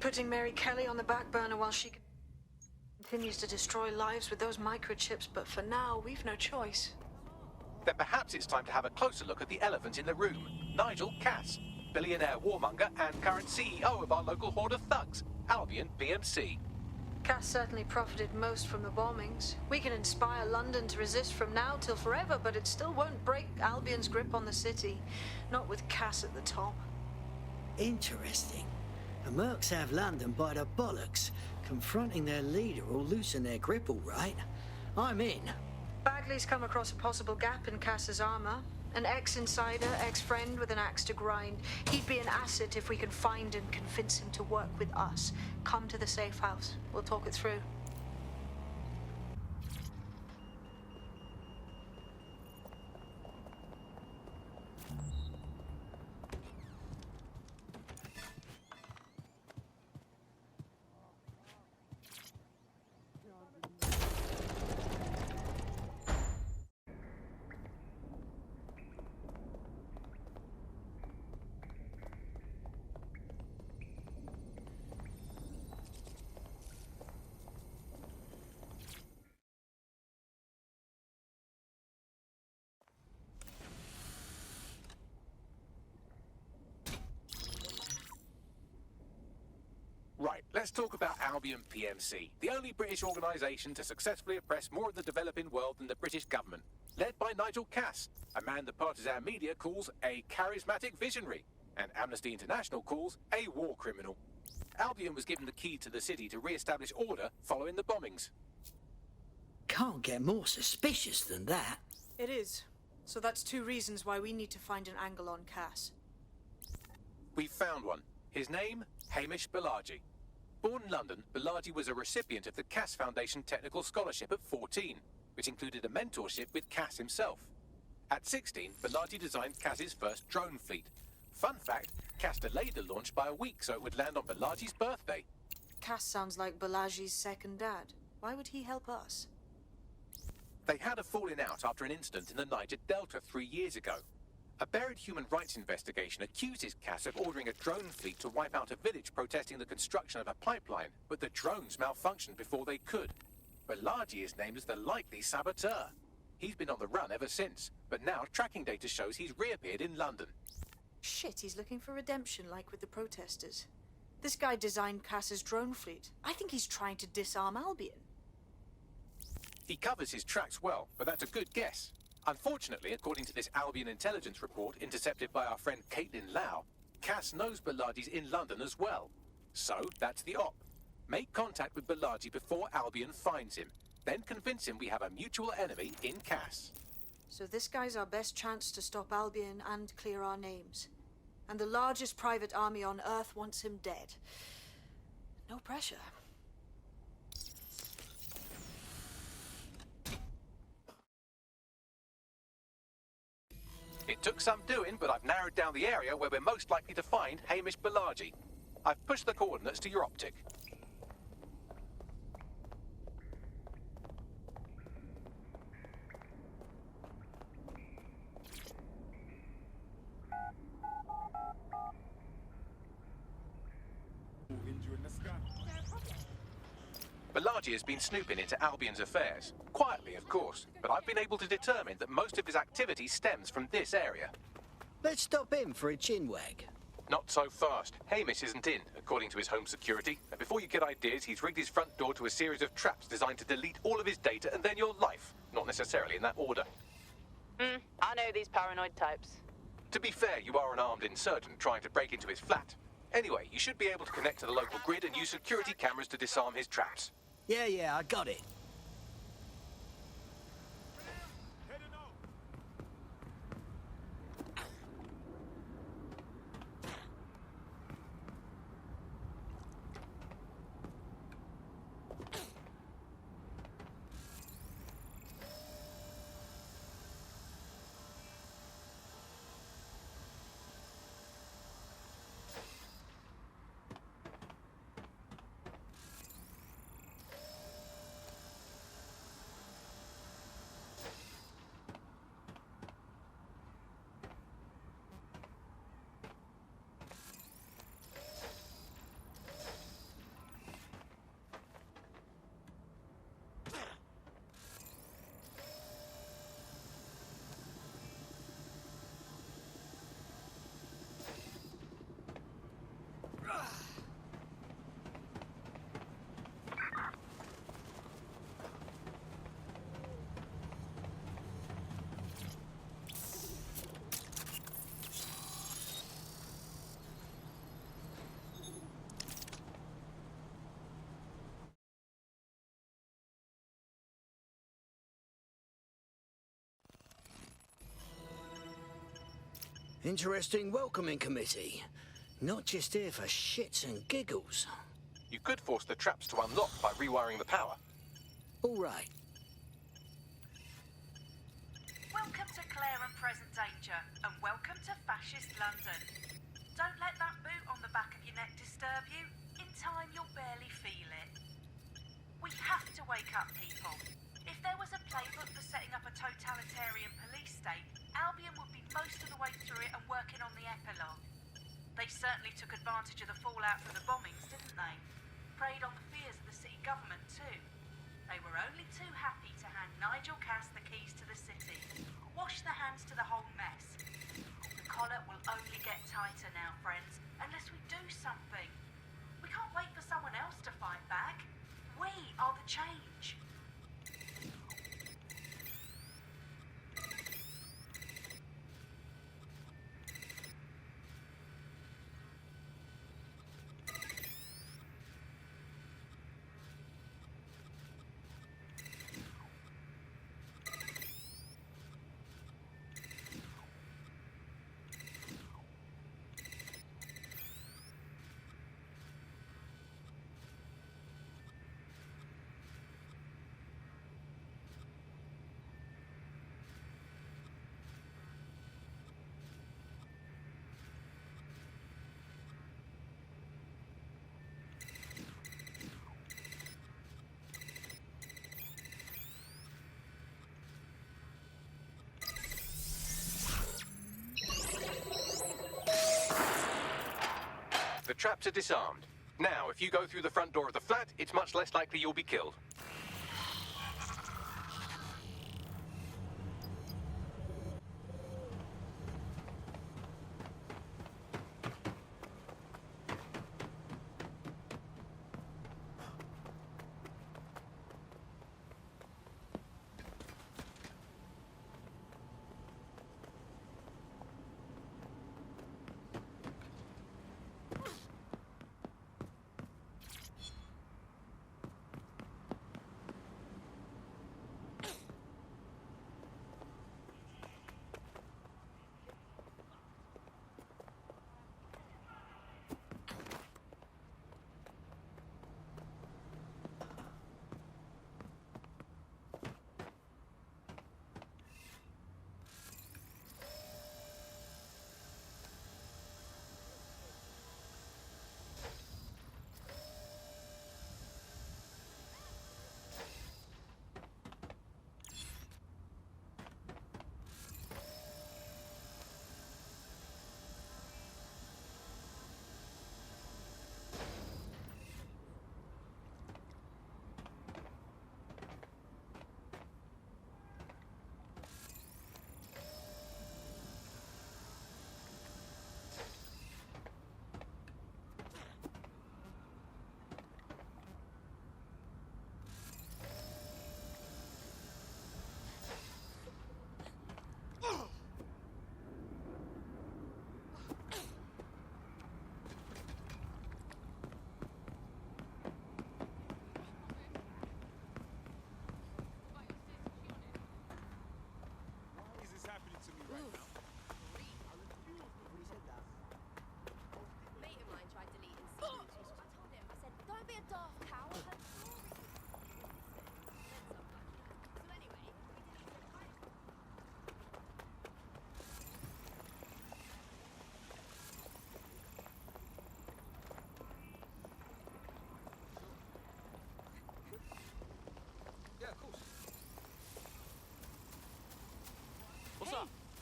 putting Mary Kelly on the back burner while she continues to destroy lives with those microchips, but for now, we've no choice. Then perhaps it's time to have a closer look at the elephant in the room, Nigel Cass, billionaire warmonger and current CEO of our local horde of thugs, Albion PMC. Cass certainly profited most from the bombings. We can inspire London to resist from now till forever, but it still won't break Albion's grip on the city. Not with Cass at the top. Interesting. The mercs have London by the bollocks. Confronting their leader will loosen their grip, all right. I'm in. Bagley's come across a possible gap in Cass's armor. An ex-insider, ex-friend with an axe to grind. He'd be an asset if we can find and convince him to work with us. Come to the safe house. We'll talk it through. Right, let's talk about Albion PMC, the only British organisation to successfully oppress more of the developing world than the British government, led by Nigel Cass, a man the partisan media calls a charismatic visionary, and Amnesty International calls a war criminal. Albion was given the key to the city to re-establish order following the bombings. Can't get more suspicious than that. It is. So that's two reasons why we need to find an angle on Cass. We've found one. His name, Hamish Balaji. Born in London, Balaji was a recipient of the Cass Foundation Technical Scholarship at 14, which included a mentorship with Cass himself. At 16, Balaji designed Cass's first drone fleet. Fun fact, Cass delayed the launch by a week so it would land on Balaji's birthday. Cass sounds like Balaji's second dad. Why would he help us? They had a falling out after an incident in the Niger Delta 3 years ago. A buried human rights investigation accuses Cass of ordering a drone fleet to wipe out a village protesting the construction of a pipeline, but the drones malfunctioned before they could. Balaji is named as the likely saboteur. He's been on the run ever since, but now tracking data shows he's reappeared in London. Shit, he's looking for redemption like with the protesters. This guy designed Cass's drone fleet. I think he's trying to disarm Albion. He covers his tracks well, but that's a good guess. Unfortunately, according to this Albion intelligence report intercepted by our friend Caitlin Lau, Cass knows Balaji's in London as well. So, that's the op. Make contact with Balaji before Albion finds him. Then convince him we have a mutual enemy in Cass. So this guy's our best chance to stop Albion and clear our names. And the largest private army on Earth wants him dead. No pressure. It took some doing, but I've narrowed down the area where we're most likely to find Hamish Balaji. I've pushed the coordinates to your optic. Balaji has been snooping into Albion's affairs. Quietly, of course, but I've been able to determine that most of his activity stems from this area. Let's stop in for a chinwag. Not so fast. Hamish isn't in, according to his home security. And before you get ideas, he's rigged his front door to a series of traps designed to delete all of his data and then your life. Not necessarily in that order. I know these paranoid types. To be fair, you are an armed insurgent trying to break into his flat. Anyway, you should be able to connect to the local grid and use security cameras to disarm his traps. Yeah, I got it. Interesting welcoming committee. Not just here for shits and giggles. You could force the traps to unlock by rewiring the power. All right. Welcome to Clare and Present Danger, and welcome to Fascist London. Don't let that boot on the back of your neck disturb you. In time, you'll barely feel it. We have to wake up, people. If there was a playbook for setting up a totalitarian police state, Albion would be most of the way through it and working on the epilogue. They certainly took advantage of the fallout from the bombings, didn't they? Preyed on the fears of the city government, too. They were only too happy to hand Nigel Cass the keys to the city. Wash the hands to the whole mess. The collar will only get tighter now, friends, unless we do something. We can't wait for someone else to fight back. We are the change. The traps are disarmed. Now, if you go through the front door of the flat, it's much less likely you'll be killed.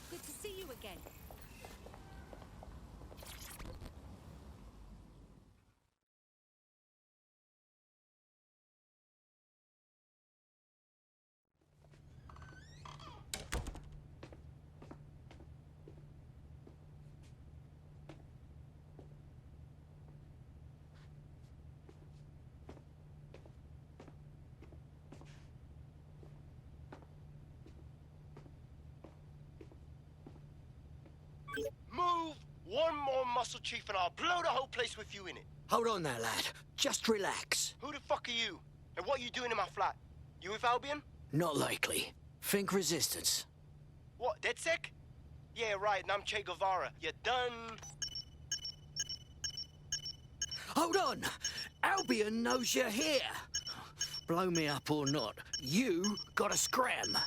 Good to see you again. Move one more muscle chief and I'll blow the whole place with you in it. Hold on there, lad. Just relax. Who the fuck are you? And what are you doing in my flat? You with Albion? Not likely. Think resistance. What, DedSec? Yeah, right, and I'm Che Guevara. You done? Hold on! Albion knows you're here. Blow me up or not, you gotta scram.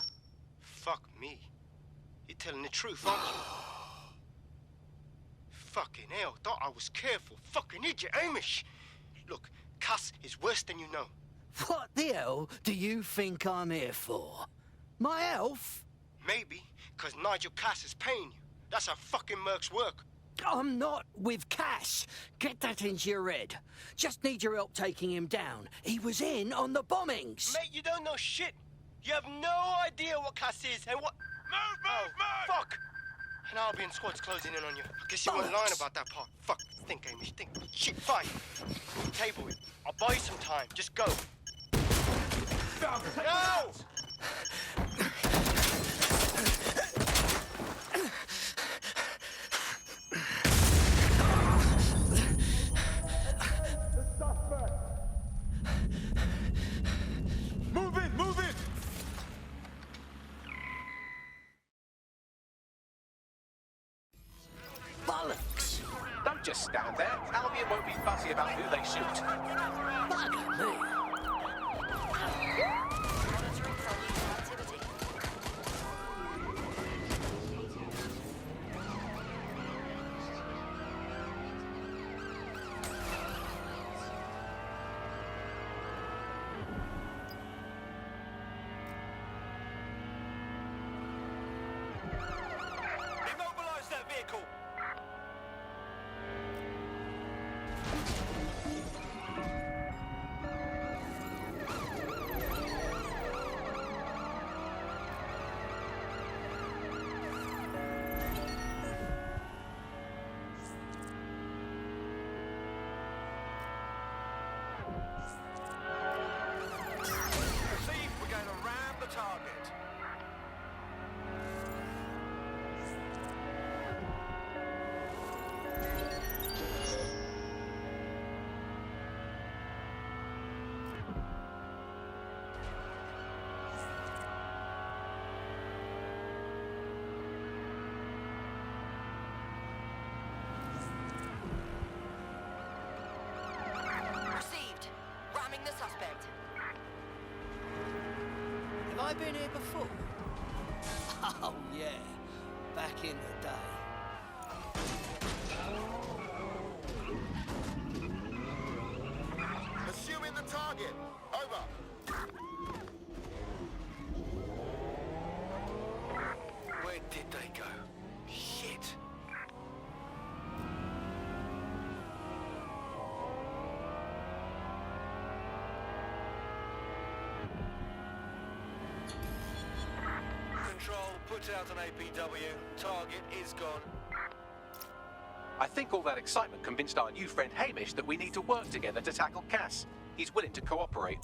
Fuck me. You're telling the truth, aren't you? Fucking hell, thought I was careful. Fucking idiot, Hamish. Look, Cass is worse than you know. What the hell do you think I'm here for? My elf? Maybe, because Nigel Cass is paying you. That's how fucking mercs work. I'm not with Cass. Get that into your head. Just need your help taking him down. He was in on the bombings. Mate, you don't know shit. You have no idea what Cass is and what... Move! Fuck! An Albion squad's closing in on you. I guess you weren't lying about that part. Fuck. Think, Hamish, think. Shit, fine. Table it. I'll buy you some time. Just go. Go! Move it! Bollocks! Don't just stand there. Albion won't be fussy about who they shoot. Bugger me. Monitoring for user activity. Immobilize that vehicle! Proceed, we're going to ram the target. Received. Ramming the suspect. Have I been here before? Oh, yeah. Back in the day. Assuming the target. Over. Where did they go? Shit. Control, put out an APW. Target is gone. I think all that excitement convinced our new friend Hamish that we need to work together to tackle Cass. He's willing to cooperate.